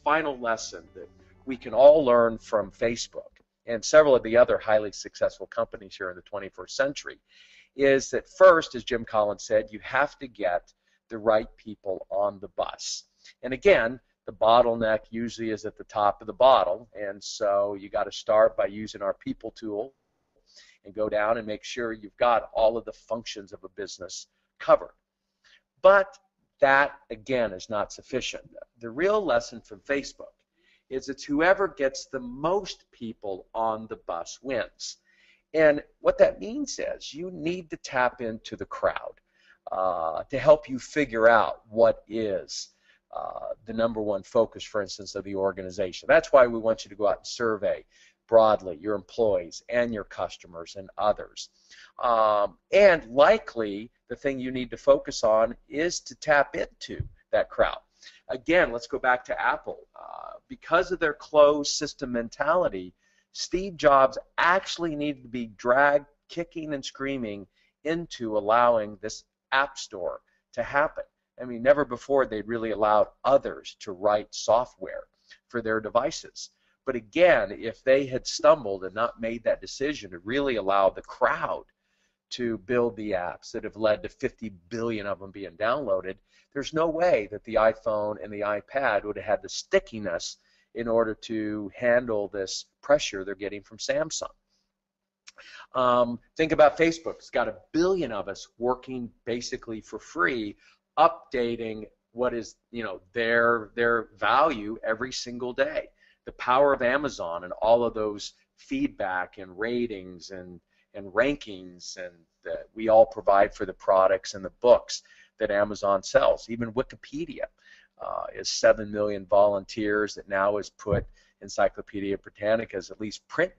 final lesson that we can all learn from Facebook and several of the other highly successful companies here in the 21st century is that first, as Jim Collins said, you have to get the right people on the bus. And again, the bottleneck usually is at the top of the bottle, and so you got to start by using our people tool and go down and make sure you've got all of the functions of a business covered. But that, again, is not sufficient. The real lesson from Facebook is it's whoever gets the most people on the bus wins. And what that means is you need to tap into the crowd to help you figure out what is the number one focus, for instance, of the organization. That's why we want you to go out and survey broadly your employees and your customers and others. And likely the thing you need to focus on is to tap into that crowd. Again, let's go back to Apple. Because of their closed system mentality, Steve Jobs actually needed to be dragged kicking and screaming into allowing this app store to happen. I mean, never before they'd really allowed others to write software for their devices. But again, if they had stumbled and not made that decision to really allow the crowd to build the apps that have led to 50 billion of them being downloaded, there's no way that the iPhone and the iPad would have had the stickiness in order to handle this pressure they're getting from Samsung. Think about Facebook. It's got 1 billion of us working basically for free, updating what is, their value every single day. The power of Amazon and all of those feedback and ratings and rankings and that we all provide for the products and the books that Amazon sells. Even Wikipedia is 7 million volunteers that now has put Encyclopedia Britannica's at least print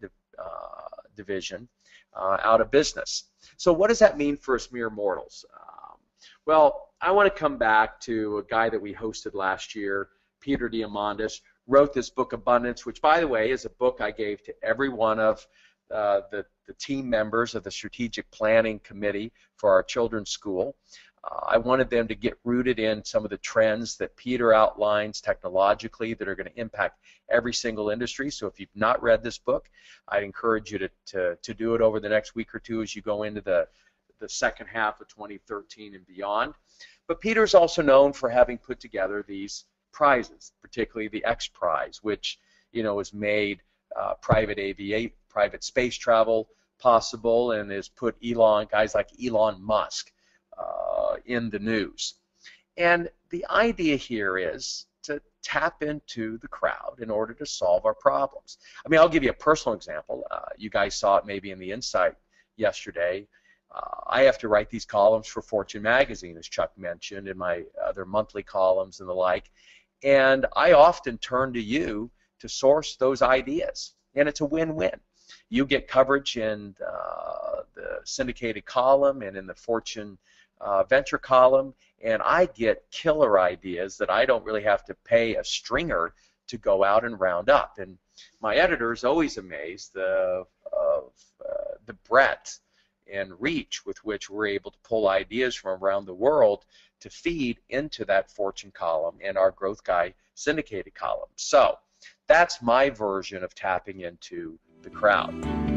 division out of business. So what does that mean for us mere mortals? Well, I want to come back to a guy that we hosted last year, Peter Diamandis, wrote this book, Abundance, which, by the way, is a book I gave to every one of the team members of the Strategic Planning Committee for our children's school. I wanted them to get rooted in some of the trends that Peter outlines technologically that are going to impact every single industry. So if you've not read this book, I'd encourage you to do it over the next week or two as you go into the second half of 2013 and beyond. But Peter's also known for having put together these prizes, particularly the X Prize, which has made private space travel possible and has put guys like Elon Musk in the news. And the idea here is to tap into the crowd in order to solve our problems. I mean, I'll give you a personal example. You guys saw it maybe in the Insight yesterday. I have to write these columns for Fortune magazine, as Chuck mentioned, and my other monthly columns and the like. And I often turn to you to source those ideas, and it's a win-win. You get coverage in the syndicated column and in the Fortune venture column, and I get killer ideas that I don't really have to pay a stringer to go out and round up. And my editor is always amazed of the breadth and reach with which we're able to pull ideas from around the world to feed into that Fortune column and our Growth Guy syndicated column. So that's my version of tapping into the crowd.